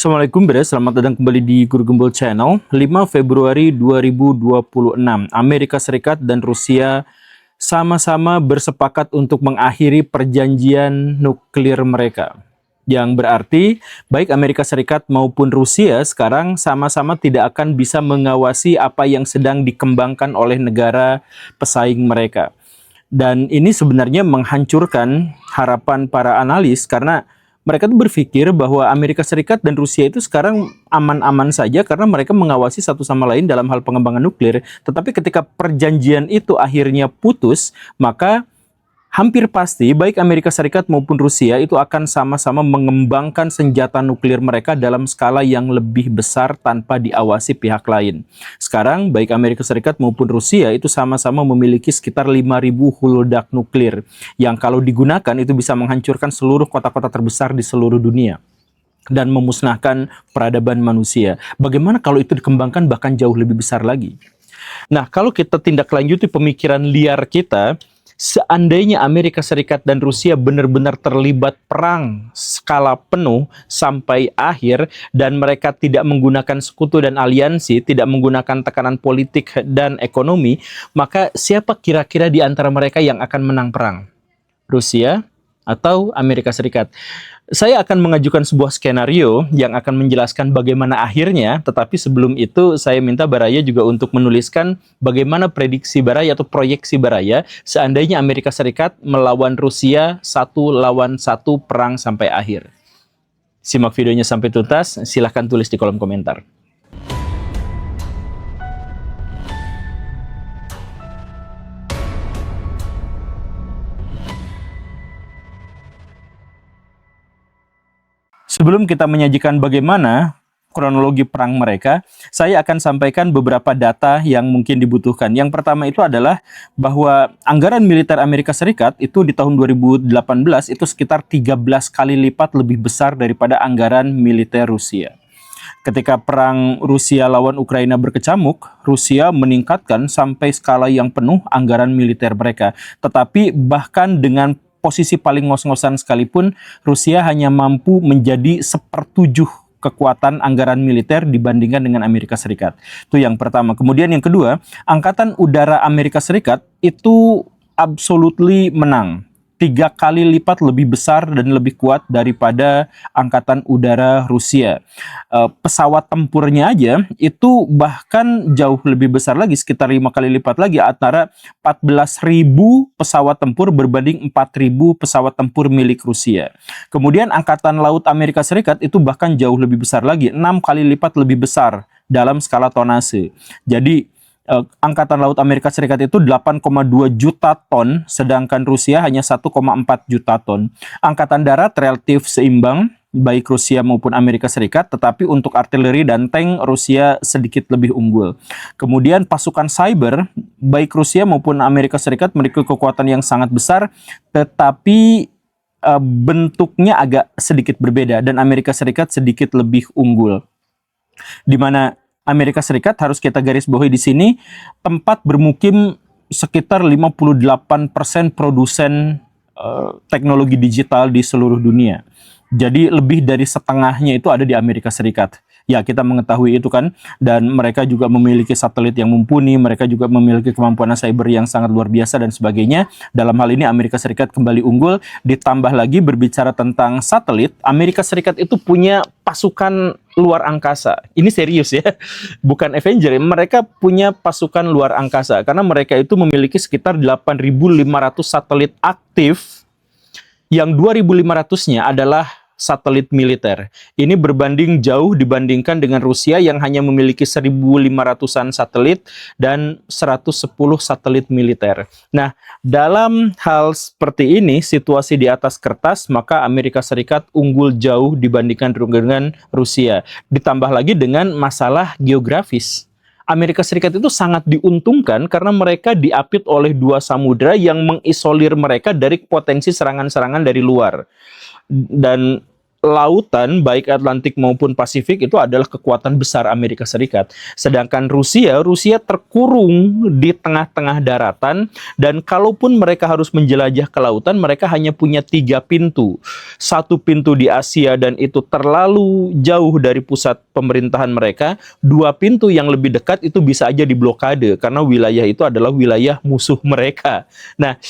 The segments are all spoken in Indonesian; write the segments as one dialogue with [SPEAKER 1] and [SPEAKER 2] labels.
[SPEAKER 1] Assalamualaikum Bre, selamat datang kembali di Guru Gembul Channel. 5 Februari 2026, Amerika Serikat dan Rusia sama-sama bersepakat untuk mengakhiri perjanjian nuklir mereka. Yang berarti baik Amerika Serikat maupun Rusia sekarang sama-sama tidak akan bisa mengawasi apa yang sedang dikembangkan oleh negara pesaing mereka. Dan ini sebenarnya menghancurkan harapan para analis karena mereka tuh berpikir bahwa Amerika Serikat dan Rusia itu sekarang aman-aman saja karena mereka mengawasi satu sama lain dalam hal pengembangan nuklir. Tetapi ketika perjanjian itu akhirnya putus, maka hampir pasti baik Amerika Serikat maupun Rusia itu akan sama-sama mengembangkan senjata nuklir mereka dalam skala yang lebih besar tanpa diawasi pihak lain. Sekarang baik Amerika Serikat maupun Rusia itu sama-sama memiliki sekitar 5.000 holodak nuklir yang kalau digunakan itu bisa menghancurkan seluruh kota-kota terbesar di seluruh dunia dan memusnahkan peradaban manusia. Bagaimana kalau itu dikembangkan bahkan jauh lebih besar lagi? Nah, kalau kita tindak lanjuti pemikiran liar kita, seandainya Amerika Serikat dan Rusia benar-benar terlibat perang skala penuh sampai akhir dan mereka tidak menggunakan sekutu dan aliansi, tidak menggunakan tekanan politik dan ekonomi, maka siapa kira-kira di antara mereka yang akan menang perang? Rusia atau Amerika Serikat? Saya akan mengajukan sebuah skenario yang akan menjelaskan bagaimana akhirnya, tetapi sebelum itu saya minta Baraya juga untuk menuliskan bagaimana prediksi Baraya atau proyeksi Baraya seandainya Amerika Serikat melawan Rusia 1-1 perang sampai akhir. Simak videonya sampai tuntas, silahkan tulis di kolom komentar. Sebelum kita menyajikan bagaimana kronologi perang mereka, saya akan sampaikan beberapa data yang mungkin dibutuhkan. Yang pertama itu adalah bahwa anggaran militer Amerika Serikat itu di tahun 2018 itu sekitar 13 kali lipat lebih besar daripada anggaran militer Rusia. Ketika perang Rusia lawan Ukraina berkecamuk, Rusia meningkatkan sampai skala yang penuh anggaran militer mereka. Tetapi bahkan dengan posisi paling ngos-ngosan sekalipun, Rusia hanya mampu menjadi 1/7 kekuatan anggaran militer dibandingkan dengan Amerika Serikat. Itu yang pertama. Kemudian yang kedua, Angkatan Udara Amerika Serikat itu absolutely menang. 3 kali lipat lebih besar dan lebih kuat daripada Angkatan Udara Rusia. Pesawat tempurnya aja itu bahkan jauh lebih besar lagi, sekitar 5 kali lipat lagi, antara 14.000 pesawat tempur berbanding 4.000 pesawat tempur milik Rusia. Kemudian Angkatan Laut Amerika Serikat itu bahkan jauh lebih besar lagi, 6 kali lipat lebih besar dalam skala tonase. Jadi Angkatan Laut Amerika Serikat itu 8,2 juta ton, sedangkan Rusia hanya 1,4 juta ton. Angkatan Darat relatif seimbang, baik Rusia maupun Amerika Serikat, tetapi untuk artileri dan tank Rusia sedikit lebih unggul. Kemudian pasukan cyber, baik Rusia maupun Amerika Serikat memiliki kekuatan yang sangat besar, tetapi bentuknya agak sedikit berbeda dan Amerika Serikat sedikit lebih unggul. Di mana Amerika Serikat, harus kita garis bawahi di sini, tempat bermukim sekitar 58% produsen teknologi digital di seluruh dunia. Jadi lebih dari setengahnya itu ada di Amerika Serikat. Ya, kita mengetahui itu kan, dan mereka juga memiliki satelit yang mumpuni, mereka juga memiliki kemampuan cyber yang sangat luar biasa dan sebagainya. Dalam hal ini Amerika Serikat kembali unggul. Ditambah lagi berbicara tentang satelit, Amerika Serikat itu punya pasukan luar angkasa. Ini serius ya, bukan Avenger. Mereka punya pasukan luar angkasa karena mereka itu memiliki sekitar 8.500 satelit aktif, yang 2.500-nya adalah satelit militer. Ini berbanding jauh dibandingkan dengan Rusia yang hanya memiliki 1.500-an satelit dan 110 satelit militer. Nah, dalam hal seperti ini, situasi di atas kertas, maka Amerika Serikat unggul jauh dibandingkan dengan Rusia. Ditambah lagi dengan masalah geografis. Amerika Serikat itu sangat diuntungkan karena mereka diapit oleh 2 samudra yang mengisolir mereka dari potensi serangan-serangan dari luar. Dan lautan baik Atlantik maupun Pasifik itu adalah kekuatan besar Amerika Serikat. Sedangkan Rusia terkurung di tengah-tengah daratan, dan kalaupun mereka harus menjelajah ke lautan, mereka hanya punya 3 pintu. Satu pintu di Asia dan itu terlalu jauh dari pusat pemerintahan mereka. 2 pintu yang lebih dekat itu bisa aja diblokade karena wilayah itu adalah wilayah musuh mereka. Nah,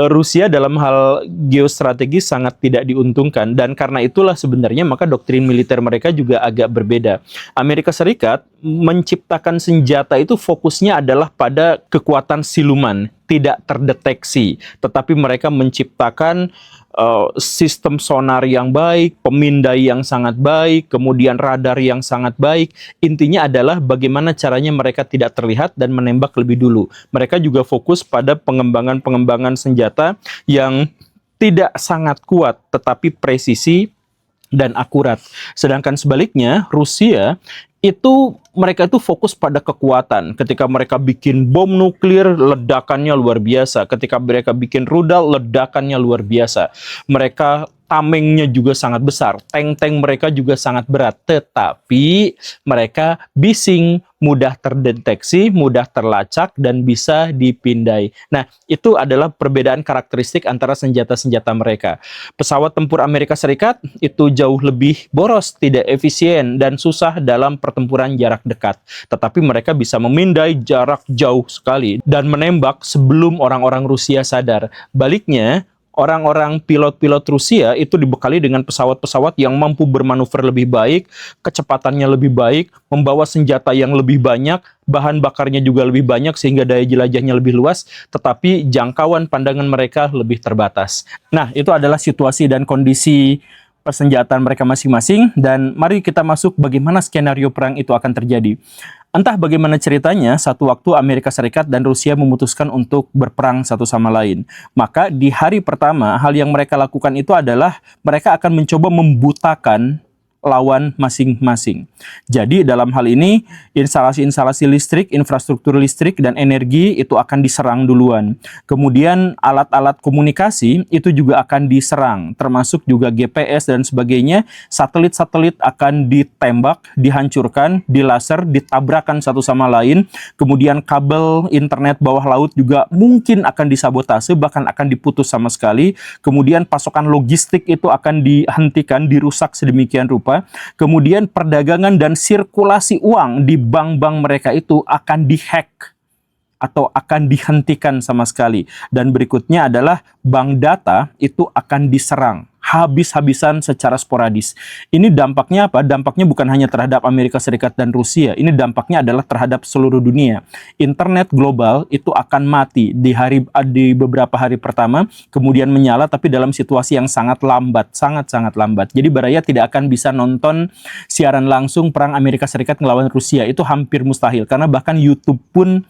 [SPEAKER 1] Rusia dalam hal geostrategis sangat tidak diuntungkan, dan karena itulah sebenarnya maka doktrin militer mereka juga agak berbeda. Amerika Serikat menciptakan senjata itu fokusnya adalah pada kekuatan siluman, tidak terdeteksi, tetapi mereka menciptakan sistem sonar yang baik, pemindai yang sangat baik, kemudian radar yang sangat baik. Intinya adalah bagaimana caranya mereka tidak terlihat dan menembak lebih dulu. Mereka juga fokus pada pengembangan senjata yang tidak sangat kuat, tetapi presisi dan akurat. Sedangkan sebaliknya, Rusia mereka itu fokus pada kekuatan. Ketika mereka bikin bom nuklir, ledakannya luar biasa. Ketika mereka bikin rudal, ledakannya luar biasa. Mereka tamengnya juga sangat besar. Tank-tank mereka juga sangat berat. Tetapi mereka bising, mudah terdeteksi, mudah terlacak, dan bisa dipindai. Nah, itu adalah perbedaan karakteristik antara senjata-senjata mereka. Pesawat tempur Amerika Serikat itu jauh lebih boros, tidak efisien, dan susah dalam pertempuran jarak dekat. Tetapi mereka bisa memindai jarak jauh sekali dan menembak sebelum orang-orang Rusia sadar. Baliknya, orang-orang pilot-pilot Rusia itu dibekali dengan pesawat-pesawat yang mampu bermanuver lebih baik, kecepatannya lebih baik, membawa senjata yang lebih banyak, bahan bakarnya juga lebih banyak sehingga daya jelajahnya lebih luas, tetapi jangkauan pandangan mereka lebih terbatas. Nah, itu adalah situasi dan kondisi persenjataan mereka masing-masing, dan mari kita masuk bagaimana skenario perang itu akan terjadi. Entah bagaimana ceritanya, satu waktu Amerika Serikat dan Rusia memutuskan untuk berperang satu sama lain. Maka di hari pertama, hal yang mereka lakukan itu adalah mereka akan mencoba membutakan lawan masing-masing. Jadi dalam hal ini, instalasi-instalasi listrik, infrastruktur listrik, dan energi itu akan diserang duluan. Kemudian alat-alat komunikasi itu juga akan diserang, termasuk juga GPS dan sebagainya. Satelit-satelit akan ditembak, dihancurkan, dilaser, ditabrakan satu sama lain. Kemudian kabel internet bawah laut juga mungkin akan disabotase, bahkan akan diputus sama sekali. Kemudian pasokan logistik itu akan dihentikan, dirusak sedemikian rupa. Kemudian perdagangan dan sirkulasi uang di bank-bank mereka itu akan dihack atau akan dihentikan sama sekali. Dan berikutnya adalah bank data itu akan diserang habis-habisan secara sporadis. Ini dampaknya apa? Dampaknya bukan hanya terhadap Amerika Serikat dan Rusia. Ini dampaknya adalah terhadap seluruh dunia. Internet global itu akan mati di beberapa hari pertama, kemudian menyala, tapi dalam situasi yang sangat lambat, sangat-sangat lambat. Jadi Baraya tidak akan bisa nonton siaran langsung perang Amerika Serikat melawan Rusia. Itu hampir mustahil, karena bahkan YouTube pun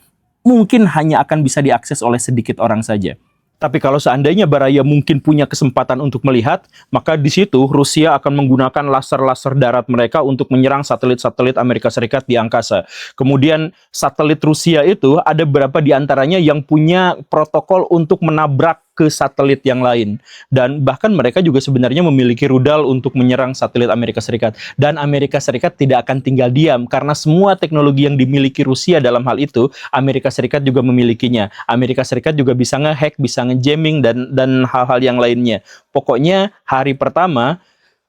[SPEAKER 1] mungkin hanya akan bisa diakses oleh sedikit orang saja. Tapi kalau seandainya Baraya mungkin punya kesempatan untuk melihat, maka di situ Rusia akan menggunakan laser-laser darat mereka untuk menyerang satelit-satelit Amerika Serikat di angkasa. Kemudian satelit Rusia itu ada beberapa di antaranya yang punya protokol untuk menabrak ke satelit yang lain. Dan bahkan mereka juga sebenarnya memiliki rudal untuk menyerang satelit Amerika Serikat. Dan Amerika Serikat tidak akan tinggal diam, karena semua teknologi yang dimiliki Rusia dalam hal itu, Amerika Serikat juga memilikinya. Amerika Serikat juga bisa nge-hack, bisa nge-jamming, dan hal-hal yang lainnya. Pokoknya hari pertama,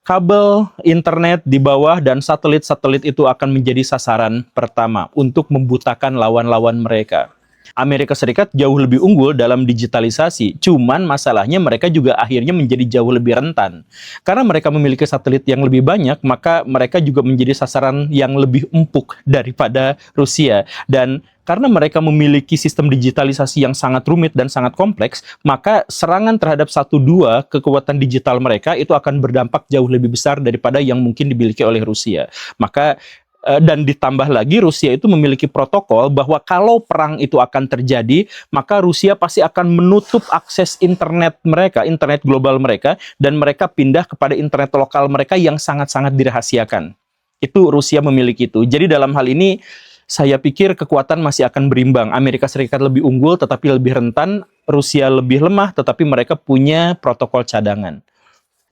[SPEAKER 1] kabel internet di bawah dan satelit-satelit itu akan menjadi sasaran pertama untuk membutakan lawan-lawan mereka. Amerika Serikat jauh lebih unggul dalam digitalisasi, cuman masalahnya mereka juga akhirnya menjadi jauh lebih rentan. Karena mereka memiliki satelit yang lebih banyak, maka mereka juga menjadi sasaran yang lebih empuk daripada Rusia. Dan karena mereka memiliki sistem digitalisasi yang sangat rumit dan sangat kompleks, maka serangan terhadap 1-2 kekuatan digital mereka itu akan berdampak jauh lebih besar daripada yang mungkin dimiliki oleh Rusia. Maka dan ditambah lagi Rusia itu memiliki protokol bahwa kalau perang itu akan terjadi, maka Rusia pasti akan menutup akses internet mereka, internet global mereka, dan mereka pindah kepada internet lokal mereka yang sangat-sangat dirahasiakan. Itu Rusia memiliki itu. Jadi dalam hal ini saya pikir kekuatan masih akan berimbang. Amerika Serikat lebih unggul tetapi lebih rentan, Rusia lebih lemah tetapi mereka punya protokol cadangan.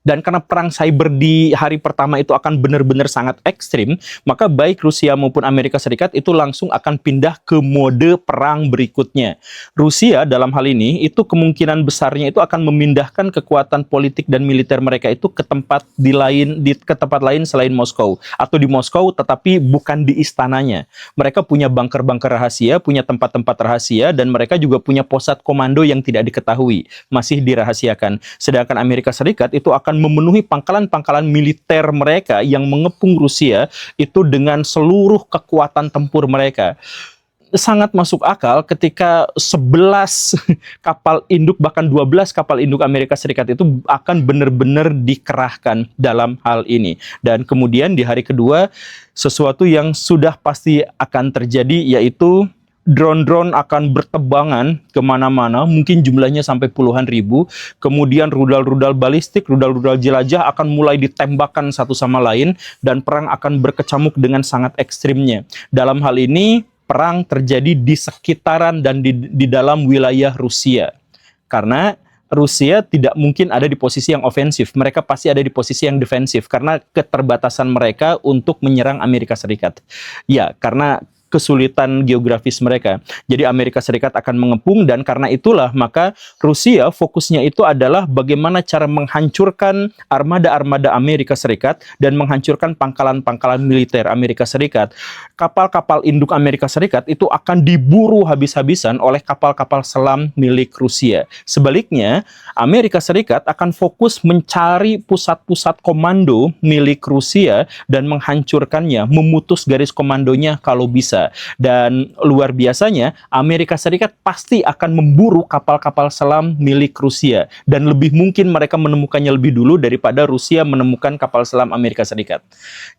[SPEAKER 1] Dan karena perang cyber di hari pertama itu akan benar-benar sangat ekstrim, maka baik Rusia maupun Amerika Serikat itu langsung akan pindah ke mode perang berikutnya. Rusia dalam hal ini itu kemungkinan besarnya itu akan memindahkan kekuatan politik dan militer mereka itu ke tempat ke tempat lain selain Moskow, atau di Moskow tetapi bukan di istananya. Mereka punya bunker-bunker rahasia, punya tempat-tempat rahasia, dan mereka juga punya pusat komando yang tidak diketahui, masih dirahasiakan. Sedangkan Amerika Serikat itu akan memenuhi pangkalan-pangkalan militer mereka yang mengepung Rusia itu dengan seluruh kekuatan tempur mereka. Sangat masuk akal ketika 11 kapal induk, bahkan 12 kapal induk Amerika Serikat itu akan benar-benar dikerahkan dalam hal ini. Dan kemudian di hari kedua, sesuatu yang sudah pasti akan terjadi, yaitu drone-drone akan bertebangan kemana-mana, mungkin jumlahnya sampai puluhan ribu. Kemudian rudal-rudal balistik, rudal-rudal jelajah akan mulai ditembakkan satu sama lain, dan perang akan berkecamuk dengan sangat ekstrimnya. Dalam hal ini, perang terjadi di sekitaran dan di dalam wilayah Rusia. Karena Rusia tidak mungkin ada di posisi yang ofensif, mereka pasti ada di posisi yang defensif, karena keterbatasan mereka untuk menyerang Amerika Serikat. Ya, karena kesulitan geografis mereka. Jadi Amerika Serikat akan mengepung, dan karena itulah maka Rusia fokusnya itu adalah bagaimana cara menghancurkan armada-armada Amerika Serikat dan menghancurkan pangkalan-pangkalan militer Amerika Serikat. Kapal-kapal induk Amerika Serikat itu akan diburu habis-habisan oleh kapal-kapal selam milik Rusia. Sebaliknya, Amerika Serikat akan fokus mencari pusat-pusat komando milik Rusia dan menghancurkannya, memutus garis komandonya kalau bisa. Dan luar biasanya, Amerika Serikat pasti akan memburu kapal-kapal selam milik Rusia, dan lebih mungkin mereka menemukannya lebih dulu daripada Rusia menemukan kapal selam Amerika Serikat.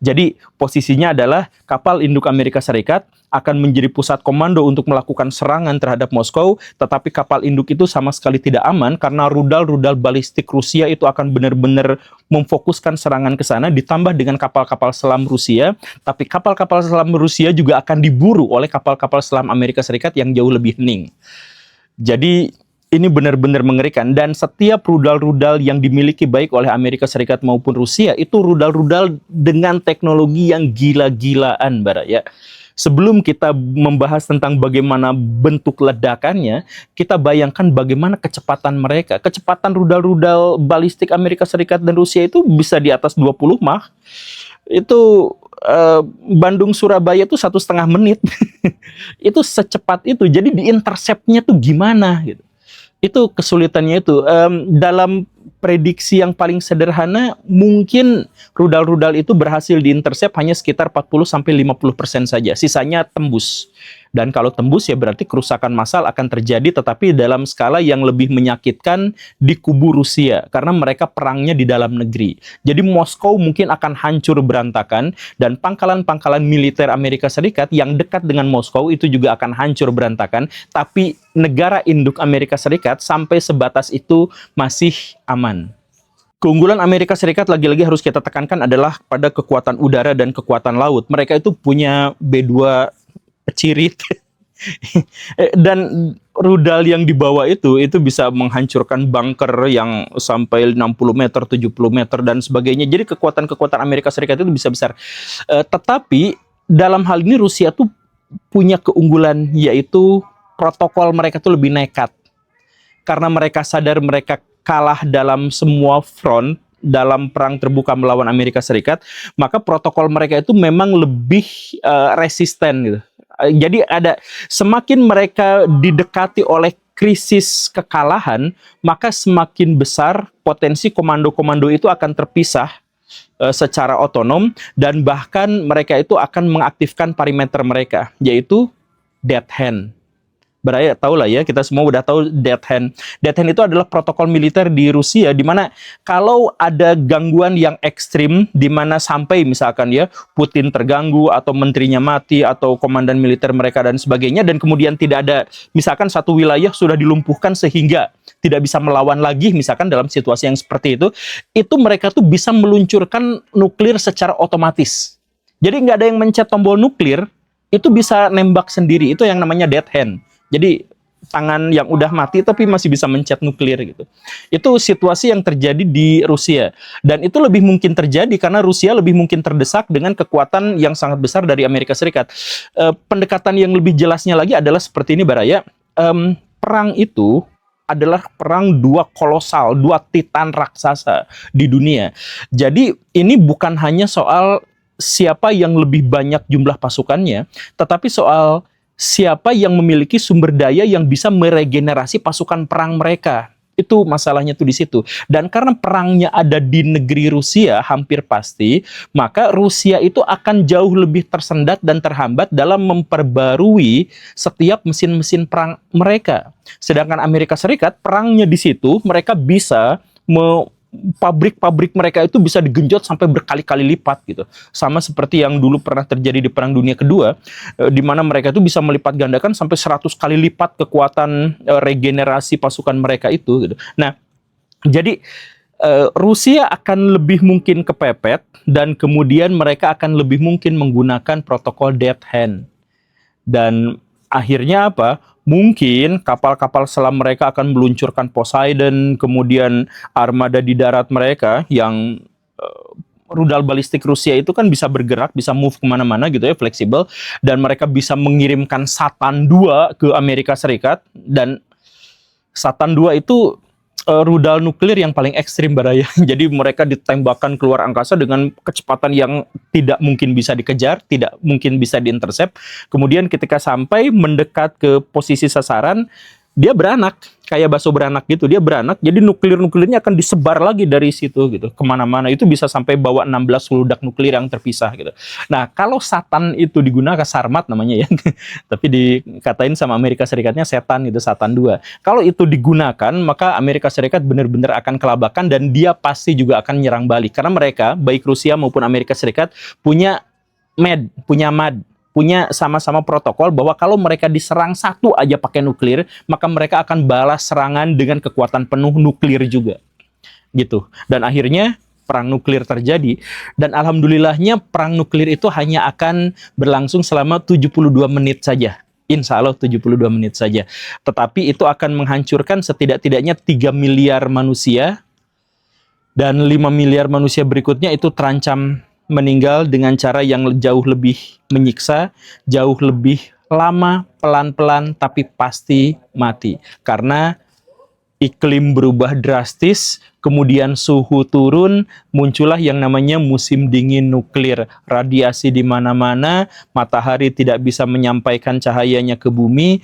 [SPEAKER 1] Jadi posisinya adalah kapal induk Amerika Serikat akan menjadi pusat komando untuk melakukan serangan terhadap Moskow, tetapi kapal induk itu sama sekali tidak aman karena rudal-rudal balistik Rusia itu akan benar-benar memfokuskan serangan ke sana, ditambah dengan kapal-kapal selam Rusia, tapi kapal-kapal selam Rusia juga akan diburu oleh kapal-kapal selam Amerika Serikat yang jauh lebih hening. Jadi ini benar-benar mengerikan, dan setiap rudal-rudal yang dimiliki baik oleh Amerika Serikat maupun Rusia itu rudal-rudal dengan teknologi yang gila-gilaan, Bara, ya. Sebelum kita membahas tentang bagaimana bentuk ledakannya, kita bayangkan bagaimana kecepatan mereka. Kecepatan rudal-rudal balistik Amerika Serikat dan Rusia itu bisa di atas 20 Mach. Itu Bandung-Surabaya itu 1,5 menit. Itu secepat itu. Jadi di-intercept-nya tuh gimana gitu. Itu kesulitannya itu. Dalam prediksi yang paling sederhana, mungkin rudal-rudal itu berhasil diintersep hanya sekitar 40-50% saja. Sisanya tembus. Dan kalau tembus ya berarti kerusakan massal akan terjadi, tetapi dalam skala yang lebih menyakitkan di kubu Rusia, karena mereka perangnya di dalam negeri. Jadi Moskow mungkin akan hancur berantakan, dan pangkalan-pangkalan militer Amerika Serikat yang dekat dengan Moskow itu juga akan hancur berantakan, tapi negara induk Amerika Serikat sampai sebatas itu masih aman. Keunggulan Amerika Serikat lagi-lagi harus kita tekankan adalah pada kekuatan udara dan kekuatan laut. Mereka itu punya B2 Cirit dan rudal yang dibawa itu bisa menghancurkan bunker yang sampai 60 meter, 70 meter dan sebagainya. Jadi kekuatan-kekuatan Amerika Serikat itu bisa besar. Tetapi dalam hal ini Rusia tuh punya keunggulan, yaitu protokol mereka tuh lebih nekat. Karena mereka sadar mereka kalah dalam semua front dalam perang terbuka melawan Amerika Serikat, maka protokol mereka itu memang lebih resisten gitu. Jadi semakin mereka didekati oleh krisis kekalahan, maka semakin besar potensi komando-komando itu akan terpisah secara otonom, dan bahkan mereka itu akan mengaktifkan perimeter mereka, yaitu dead hand. Berarti tahu lah ya, kita semua udah tahu dead hand. Dead hand itu adalah protokol militer di Rusia, di mana kalau ada gangguan yang ekstrim, di mana sampai misalkan ya Putin terganggu atau menterinya mati atau komandan militer mereka dan sebagainya, dan kemudian tidak ada, misalkan satu wilayah sudah dilumpuhkan sehingga tidak bisa melawan lagi, misalkan dalam situasi yang seperti itu mereka tuh bisa meluncurkan nuklir secara otomatis. Jadi nggak ada yang mencet tombol nuklir, itu bisa nembak sendiri. Itu yang namanya dead hand. Jadi tangan yang udah mati tapi masih bisa mencet nuklir gitu. Itu situasi yang terjadi di Rusia, dan itu lebih mungkin terjadi karena Rusia lebih mungkin terdesak dengan kekuatan yang sangat besar dari Amerika Serikat. Pendekatan yang lebih jelasnya lagi adalah seperti ini, Baraya. Perang itu adalah perang dua kolosal, dua titan raksasa di dunia. Jadi ini bukan hanya soal siapa yang lebih banyak jumlah pasukannya, tetapi soal siapa yang memiliki sumber daya yang bisa meregenerasi pasukan perang mereka. Itu masalahnya tuh di situ. Dan karena perangnya ada di negeri Rusia hampir pasti, maka Rusia itu akan jauh lebih tersendat dan terhambat dalam memperbarui setiap mesin-mesin perang mereka. Sedangkan Amerika Serikat perangnya di situ, mereka bisa pabrik-pabrik mereka itu bisa digenjot sampai berkali-kali lipat gitu. Sama seperti yang dulu pernah terjadi di Perang Dunia Kedua, di mana mereka itu bisa melipat gandakan sampai 100 kali lipat kekuatan regenerasi pasukan mereka itu gitu. Nah, jadi Rusia akan lebih mungkin kepepet, dan kemudian mereka akan lebih mungkin menggunakan protokol dead hand. Dan akhirnya apa? Mungkin kapal-kapal selam mereka akan meluncurkan Poseidon, kemudian armada di darat mereka yang rudal balistik Rusia itu kan bisa bergerak, bisa move kemana-mana gitu ya, fleksibel, dan mereka bisa mengirimkan Satan 2 ke Amerika Serikat, dan Satan 2 itu rudal nuklir yang paling ekstrim, Baraya. Jadi mereka ditembakkan keluar angkasa dengan kecepatan yang tidak mungkin bisa dikejar, tidak mungkin bisa diintercept. Kemudian ketika sampai mendekat ke posisi sasaran, dia beranak, kayak bakso beranak gitu, dia beranak, jadi nuklir-nuklirnya akan disebar lagi dari situ gitu, kemana-mana. Itu bisa sampai bawa 16 huludak nuklir yang terpisah gitu. Nah, kalau Satan itu digunakan, Sarmat namanya ya, tapi dikatain sama Amerika Serikatnya setan gitu, Satan 2. Kalau itu digunakan, maka Amerika Serikat benar-benar akan kelabakan, dan dia pasti juga akan nyerang balik. Karena mereka, baik Rusia maupun Amerika Serikat, punya punya sama-sama protokol bahwa kalau mereka diserang satu aja pakai nuklir, maka mereka akan balas serangan dengan kekuatan penuh nuklir juga. Gitu. Dan akhirnya perang nuklir terjadi, dan alhamdulillahnya perang nuklir itu hanya akan berlangsung selama 72 menit saja. Insya Allah 72 menit saja. Tetapi itu akan menghancurkan setidak-tidaknya 3 miliar manusia, dan 5 miliar manusia berikutnya itu terancam meninggal dengan cara yang jauh lebih menyiksa, jauh lebih lama, pelan-pelan, tapi pasti mati. Karena iklim berubah drastis, kemudian suhu turun, muncullah yang namanya musim dingin nuklir. Radiasi di mana-mana, matahari tidak bisa menyampaikan cahayanya ke bumi,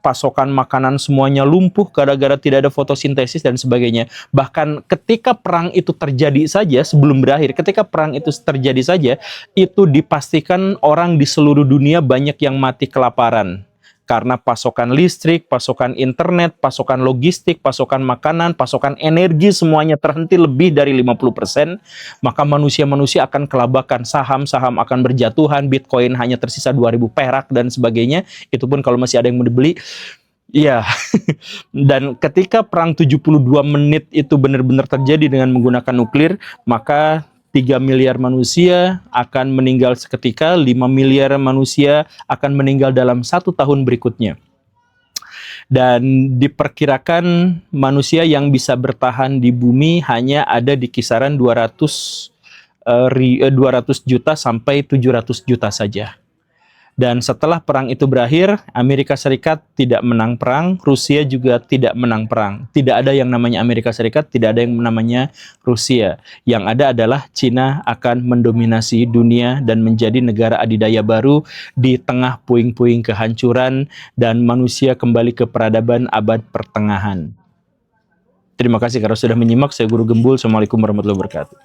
[SPEAKER 1] pasokan makanan semuanya lumpuh gara-gara tidak ada fotosintesis dan sebagainya. Bahkan ketika perang itu terjadi saja, sebelum berakhir, ketika perang itu terjadi saja, itu dipastikan orang di seluruh dunia banyak yang mati kelaparan. Karena pasokan listrik, pasokan internet, pasokan logistik, pasokan makanan, pasokan energi semuanya terhenti lebih dari 50%, maka manusia-manusia akan kelabakan, saham-saham akan berjatuhan, Bitcoin hanya tersisa 2.000 perak dan sebagainya. Itu pun kalau masih ada yang mau dibeli. Iya. Dan ketika perang 72 menit itu benar-benar terjadi dengan menggunakan nuklir, maka 3 miliar manusia akan meninggal seketika, 5 miliar manusia akan meninggal dalam 1 tahun berikutnya. Dan diperkirakan manusia yang bisa bertahan di bumi hanya ada di kisaran 200 juta sampai 700 juta saja. Dan setelah perang itu berakhir, Amerika Serikat tidak menang perang, Rusia juga tidak menang perang. Tidak ada yang namanya Amerika Serikat, tidak ada yang namanya Rusia. Yang ada adalah Cina akan mendominasi dunia dan menjadi negara adidaya baru di tengah puing-puing kehancuran, dan manusia kembali ke peradaban abad pertengahan. Terima kasih karena sudah menyimak. Saya Guru Gembul. Assalamualaikum warahmatullahi wabarakatuh.